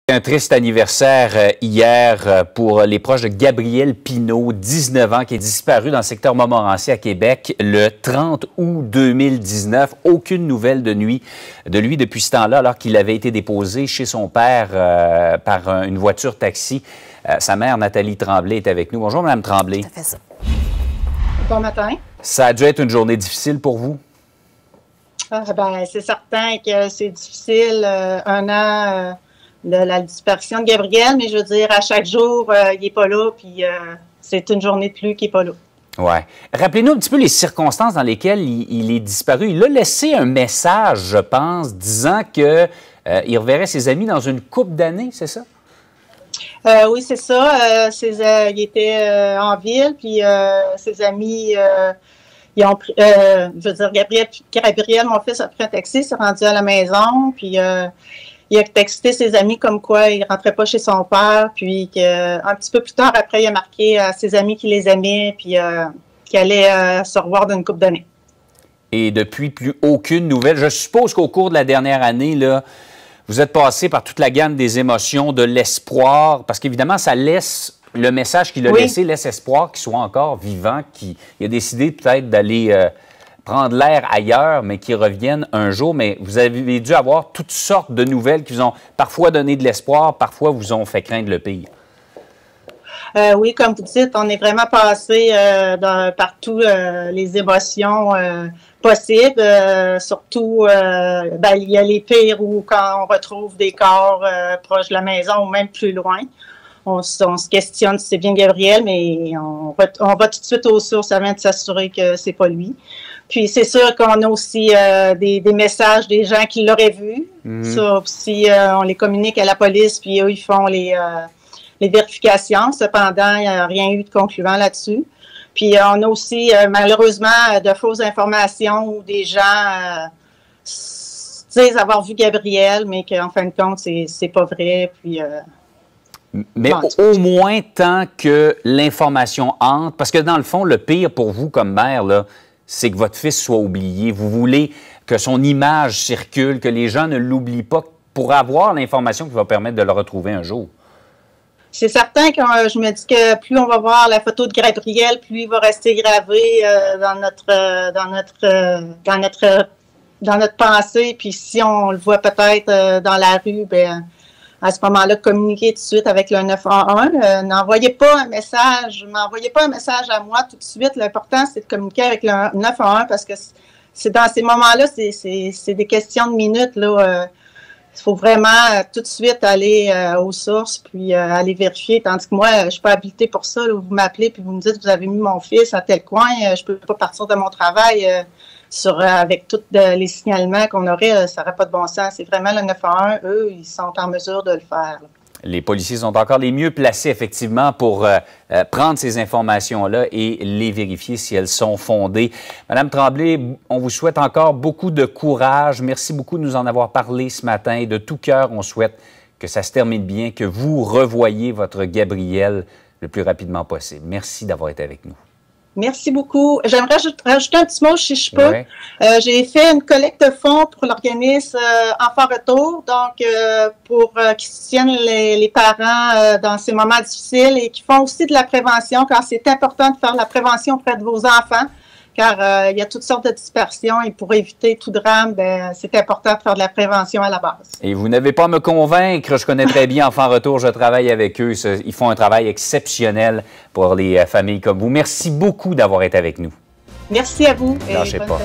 Un triste anniversaire hier pour les proches de Gabriel Pinault, 19 ans, qui est disparu dans le secteur Montmorency à Québec le 30 août 2019. Aucune nouvelle de lui depuis ce temps-là, alors qu'il avait été déposé chez son père par une voiture taxi. Sa mère, Nathalie Tremblay, est avec nous. Bonjour, Mme Tremblay. Ça fait ça. Bon matin. Ça a dû être une journée difficile pour vous? C'est certain que c'est difficile, un an de la disparition de Gabriel, mais je veux dire, à chaque jour, il n'est pas là, puis c'est une journée de plus qu'il n'est pas là. Oui. Rappelez-nous un petit peu les circonstances dans lesquelles il est disparu. Il a laissé un message, je pense, disant qu'il reverrait ses amis dans une couple d'années, c'est ça? Oui, c'est ça. Il était en ville, puis ses amis, ils ont pris, je veux dire, Gabriel, mon fils, a pris un taxi, s'est rendu à la maison, puis il a texté ses amis comme quoi il ne rentrait pas chez son père, puis un petit peu plus tard, après, il a marqué à ses amis qu'il les aimait, puis qu'il allait se revoir d'une couple d'années. Et depuis, plus aucune nouvelle. Je suppose qu'au cours de la dernière année, là, vous êtes passé par toute la gamme des émotions, de l'espoir, parce qu'évidemment, ça laisse, le message qu'il a laissé laisse espoir qu'il soit encore vivant, qu'il a décidé peut-être d'aller prendre l'air ailleurs, mais qu'il revienne un jour. Mais vous avez dû avoir toutes sortes de nouvelles qui vous ont parfois donné de l'espoir, parfois vous ont fait craindre le pire. Oui, comme vous dites, on est vraiment passé par toutes les émotions possibles. Surtout, il y a les pires où quand on retrouve des corps proches de la maison ou même plus loin. On se questionne si c'est bien Gabriel, mais on va tout de suite aux sources avant de s'assurer que c'est pas lui. Puis c'est sûr qu'on a aussi des messages des gens qui l'auraient vu. Ça aussi, on les communique à la police, puis eux, ils font les vérifications. Cependant, il n'y a rien eu de concluant là-dessus. Puis on a aussi, malheureusement, de fausses informations où des gens disent avoir vu Gabriel, mais qu'en fin de compte, c'est pas vrai. Puis... Mais au moins tant que l'information entre, parce que dans le fond, le pire pour vous comme mère, là, c'est que votre fils soit oublié. Vous voulez que son image circule, que les gens ne l'oublient pas pour avoir l'information qui va permettre de le retrouver un jour. C'est certain que je me dis que plus on va voir la photo de Gabriel, plus il va rester gravé dans notre pensée. Puis si on le voit peut-être dans la rue, à ce moment-là, communiquer tout de suite avec le 911. M'envoyez pas un message à moi tout de suite. L'important, c'est de communiquer avec le 911 parce que c'est dans ces moments-là, c'est des questions de minutes. Il faut vraiment tout de suite aller aux sources puis aller vérifier. Tandis que moi, je ne suis pas habilitée pour ça. Là, vous m'appelez puis vous me dites vous avez mis mon fils à tel coin. Je ne peux pas partir de mon travail. Avec tous les signalements qu'on aurait, ça n'aurait pas de bon sens. C'est vraiment le 911, eux, ils sont en mesure de le faire. Les policiers sont encore les mieux placés, effectivement, pour prendre ces informations-là et les vérifier si elles sont fondées. Madame Tremblay, on vous souhaite encore beaucoup de courage. Merci beaucoup de nous en avoir parlé ce matin. De tout cœur, on souhaite que ça se termine bien, que vous revoyiez votre Gabriel le plus rapidement possible. Merci d'avoir été avec nous. Merci beaucoup. J'aimerais rajouter un petit mot, si je peux. Ouais. J'ai fait une collecte de fonds pour l'organisme Enfants Retour, donc pour qu'ils soutiennent les parents dans ces moments difficiles et qui font aussi de la prévention, car c'est important de faire la prévention auprès de vos enfants, car il y a toutes sortes de dispersions et pour éviter tout drame, c'est important de faire de la prévention à la base. Et vous n'avez pas à me convaincre, je connais très bien Enfants Retour, je travaille avec eux, ils font un travail exceptionnel pour les familles comme vous. Merci beaucoup d'avoir été avec nous. Merci à vous. Lâchez pas.